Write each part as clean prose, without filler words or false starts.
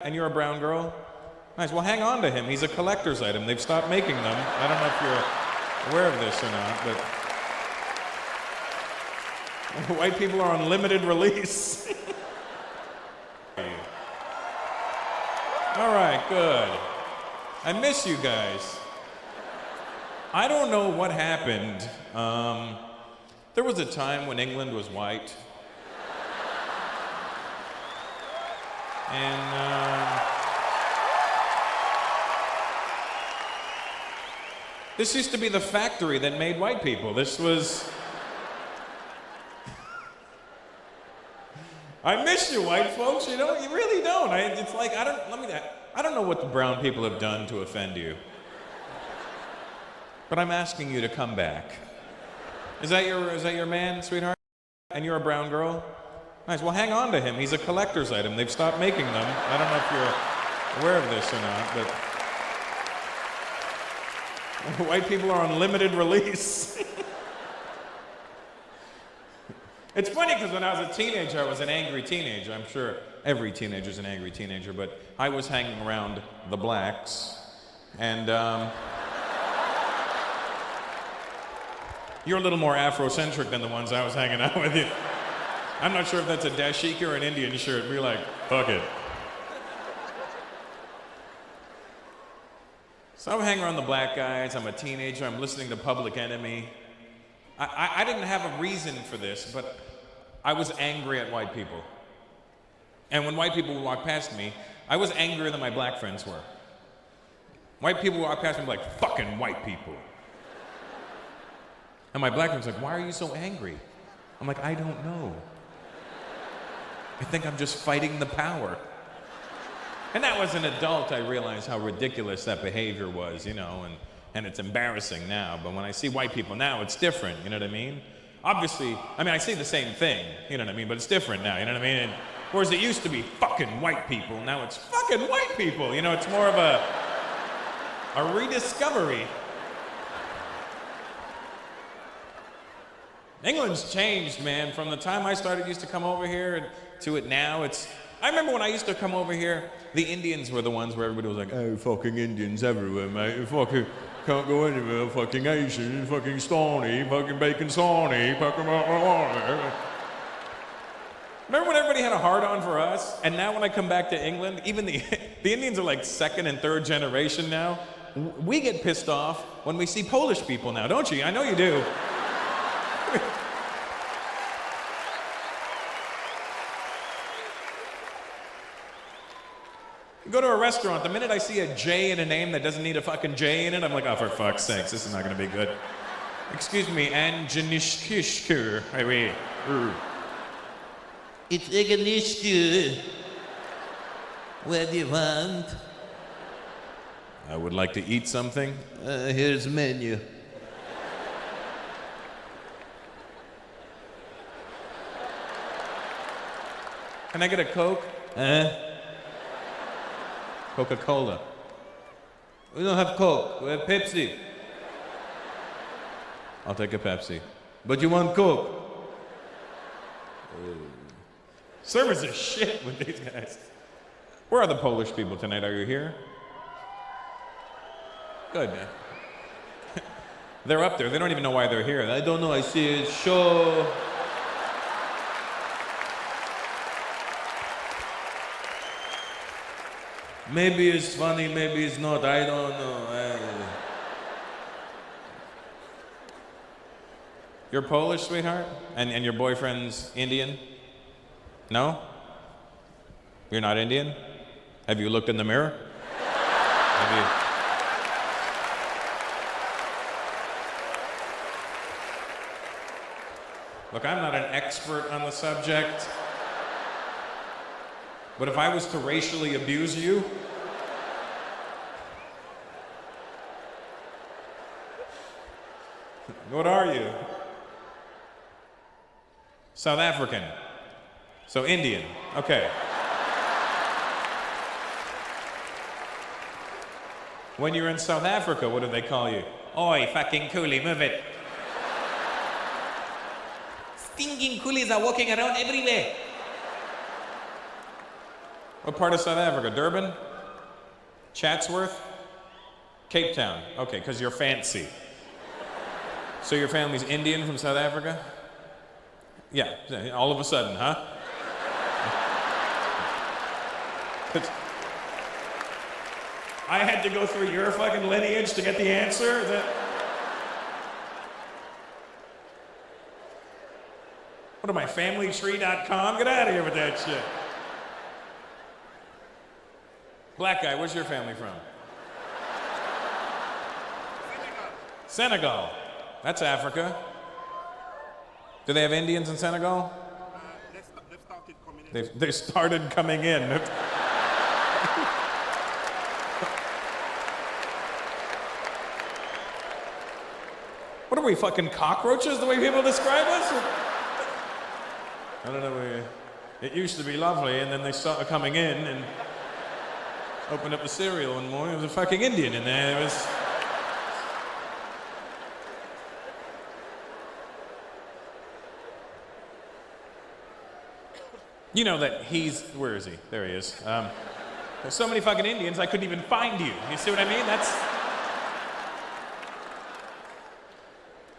And you're a brown girl? Nice. Well, hang on to him. He's a collector's item. They've stopped making them. I don't know if you're aware of this or not, but white people are on limited release. All right, good. I miss you guys. I don't know what happened. There was a time when England was white. And this used to be the factory that made white people. This was... I miss you, white folks. You know, you really don't. It's like, I don't know what the brown people have done to offend you. But I'm asking you to come back. Is that your man, sweetheart? And you're a brown girl? Nice. Well, hang on to him. He's a collector's item. They've stopped making them. I don't know if you're aware of this or not, but white people are on limited release. It's funny because when I was a teenager, I was an angry teenager. I'm sure every teenager's an angry teenager, but I was hanging around the blacks, and you're a little more Afrocentric than the ones I was hanging out with you. I'm not sure if that's a dashiki or an Indian shirt. We're like, fuck it. So I'm hanging around the black guys. I'm a teenager. I'm listening to Public Enemy. I didn't have a reason for this, but I was angry at white people. And when white people would walk past me, I was angrier than my black friends were. White people would walk past me like, fucking white people. And my black friends were like, why are you so angry? I'm like, I don't know. I think I'm just fighting the power. And now as an adult, I realize how ridiculous that behavior was, you know, and it's embarrassing now. But when I see white people now, it's different, you know what I mean? Obviously, I see the same thing, you know what I mean? But it's different now, you know what I mean? And whereas it used to be fucking white people, now it's fucking white people. You know, it's more of a rediscovery. England's changed, man. From the time I used to come over here to it now, I remember when I used to come over here, the Indians were the ones where everybody was like, oh, fucking Indians everywhere, mate. Fucking can't go anywhere, fucking Asian, fucking Stony, fucking bacon Sawney, fucking... Remember when everybody had a hard-on for us? And now when I come back to England, even the Indians are like second and third generation now. We get pissed off when we see Polish people now, don't you? I know you do. Go to a restaurant, the minute I see a J in a name that doesn't need a fucking J in it, I'm like, oh, for fuck's sakes, this is not gonna be good. Excuse me, Anjanishkishkur. It's Eganishku. What do you want? I would like to eat something. Here's the menu. Can I get a Coke? Coca-Cola. We don't have Coke, we have Pepsi. I'll take a Pepsi. But you want Coke? Service is shit with these guys. Where are the Polish people tonight? Are you here? Good, man. They're up there. They don't even know why they're here. I don't know, I see a show. Maybe it's funny, maybe it's not, I don't know. You're Polish, sweetheart? And your boyfriend's Indian? No? You're not Indian? Have you looked in the mirror? Have you? Look, I'm not an expert on the subject. But if I was to racially abuse you, what are you? South African. So Indian. Okay. When you're in South Africa, what do they call you? Oi, fucking coolie, move it. Stinking coolies are walking around everywhere. What part of South Africa? Durban? Chatsworth? Cape Town. Okay, because you're fancy. So your family's Indian from South Africa? Yeah, all of a sudden, huh? I had to go through your fucking lineage to get the answer? What am I, familytree.com? Get out of here with that shit. Black guy, where's your family from? Senegal. That's Africa. Do they have Indians in Senegal? They've started coming in. What are we, fucking cockroaches, the way people describe us? I don't know. It used to be lovely, and then they started coming in and opened up the cereal one morning. There was a fucking Indian in there. It was... You know that he's... Where is he? There he is. There's so many fucking Indians, I couldn't even find you. You see what I mean? That's...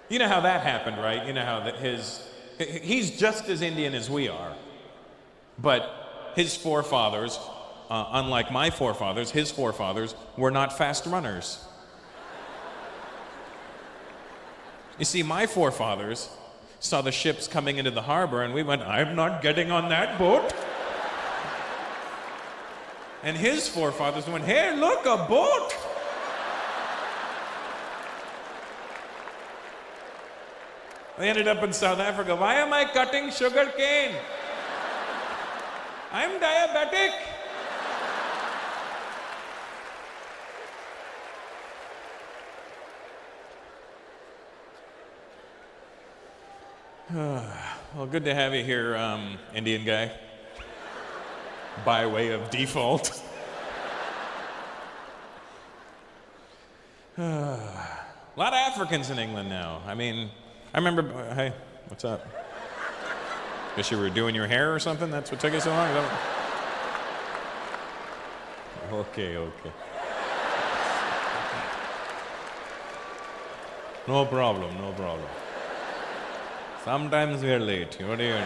You know how that happened, right? You know how that he's just as Indian as we are. But his forefathers, unlike my forefathers, his forefathers were not fast runners. You see, my forefathers saw the ships coming into the harbor and we went, I'm not getting on that boat. And his forefathers went, hey, look, a boat. They ended up in South Africa. Why am I cutting sugar cane? I'm diabetic. Well, good to have you here, Indian guy. By way of default. A lot of Africans in England now. I mean, I remember, hey, what's up? Guess you were doing your hair or something? That's what took you so long? Okay. No problem. Sometimes we are late. What do you do?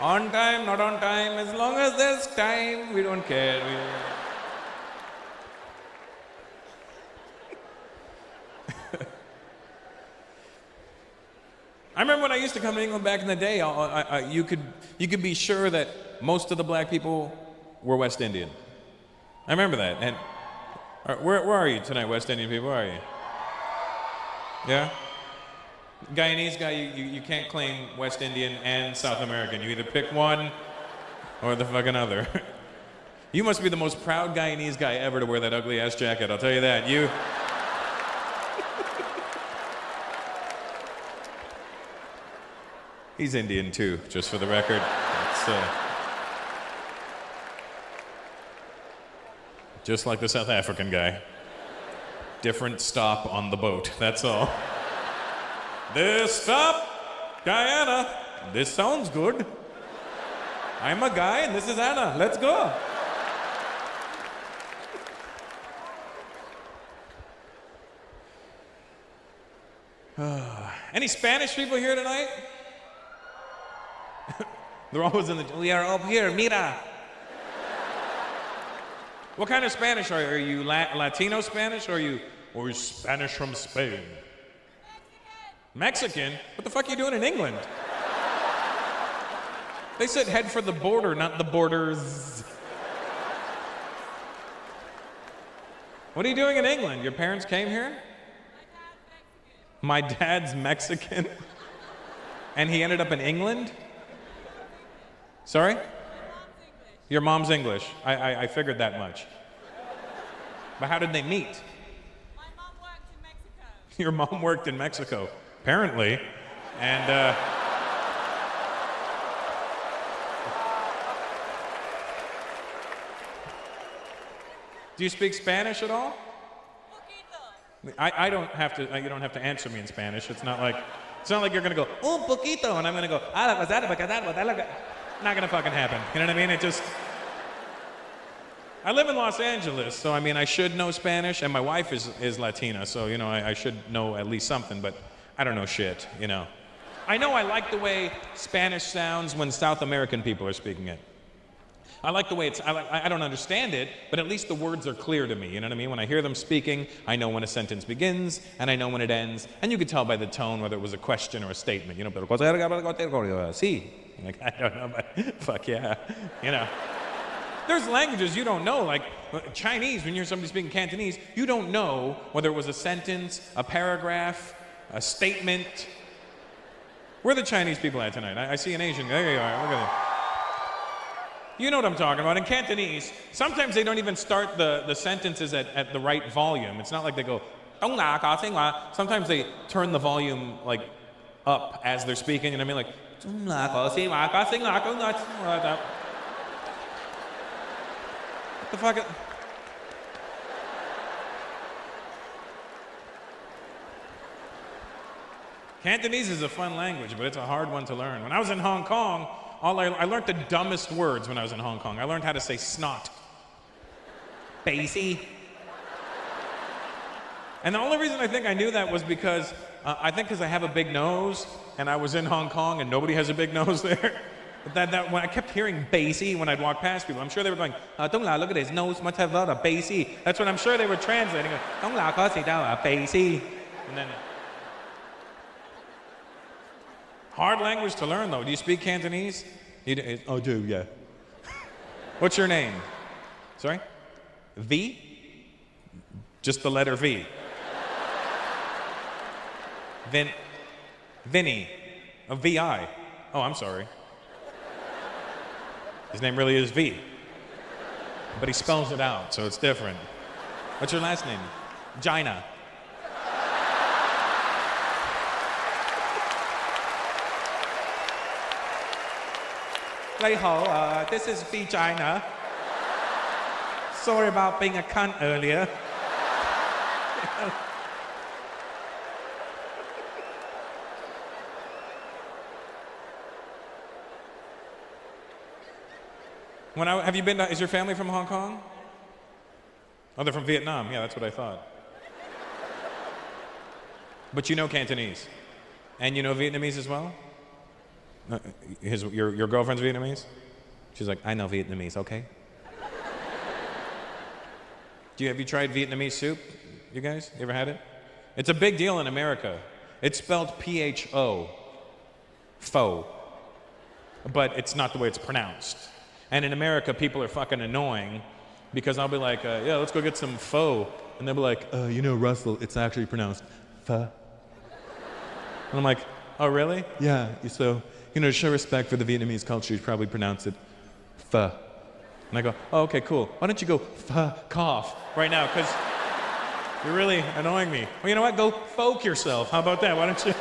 On time, not on time. As long as there's time, we don't care. I remember when I used to come to England back in the day, you could be sure that most of the black people were West Indian. I remember that. And where are you tonight, West Indian people? Where are you? Yeah? Guyanese guy, you can't claim West Indian and South American. You either pick one or the fucking other. You must be the most proud Guyanese guy ever to wear that ugly ass jacket, I'll tell you that. He's Indian too, just for the record. Just like the South African guy. Different stop on the boat, that's all. This stop, Guyana. This sounds good. I'm a guy and this is Anna. Let's go. Any Spanish people here tonight? They're always in the... We are up here, mira. What kind of Spanish are you? Are you Latino Spanish or are you Spanish from Spain? Mexican? What the fuck are you doing in England? They said head for the border, not the borders. What are you doing in England? Your parents came here? My dad's Mexican? And he ended up in England? Sorry? Your mom's English. I figured that much. But how did they meet? My mom worked in Mexico. Your mom worked in Mexico, apparently. And, do you speak Spanish at all? Poquito. I don't have to, you don't have to answer me in Spanish. It's not like It's not like you're gonna go, un poquito, and I'm gonna go, not gonna fucking happen. You know what I mean? It just. I live in Los Angeles, so I mean, I should know Spanish, and my wife is Latina, so, you know, I should know at least something, but I don't know shit, you know. I know I like the way Spanish sounds when South American people are speaking it. I like the way I don't understand it, but at least the words are clear to me, you know what I mean? When I hear them speaking, I know when a sentence begins, and I know when it ends, and you could tell by the tone whether it was a question or a statement, you know, sí. Like, I don't know, but fuck yeah, you know. There's languages you don't know, like Chinese, when you hear somebody speaking Cantonese, you don't know whether it was a sentence, a paragraph, a statement. Where are the Chinese people at tonight? I see an Asian. There you are, look at it. You know what I'm talking about. In Cantonese, sometimes they don't even start the sentences at the right volume. It's not like they go, sometimes they turn the volume like up as they're speaking, and I mean like, the fuck? Cantonese is a fun language, but it's a hard one to learn. When I was in Hong Kong, I learned the dumbest words when I was in Hong Kong. I learned how to say snot. Basie. And the only reason I think I knew that was because, I have a big nose, and I was in Hong Kong, and nobody has a big nose there. But when I kept hearing basie when I'd walk past people, I'm sure they were going, Dong La, look at his nose, must have a basie. That's what I'm sure they were translating. Dong La, basie. And then, hard language to learn, though. Do you speak Cantonese? Oh, do, yeah. What's your name? Sorry? V? Just the letter V. Vinny. A V-I. Oh, I'm sorry. His name really is V. But he spells it out, so it's different. What's your last name? Gina. This is Vagina. Sorry about being a cunt earlier. Have you been to, is your family from Hong Kong? Oh, they're from Vietnam. Yeah, that's what I thought. But you know Cantonese. And you know Vietnamese as well? Your girlfriend's Vietnamese? She's like, I know Vietnamese, okay? Have you tried Vietnamese soup, you guys? You ever had it? It's a big deal in America. It's spelled P-H-O, pho. But it's not the way it's pronounced. And in America, people are fucking annoying because I'll be like, yeah, let's go get some pho. And they'll be like, you know, Russell, it's actually pronounced pho. And I'm like, oh, really? Yeah, so, you know, to show respect for the Vietnamese culture, you probably pronounce it pho. And I go, oh, okay, cool. Why don't you go fuck off right now? Because you're really annoying me. Well, you know what? Go folk yourself. How about that? Why don't you?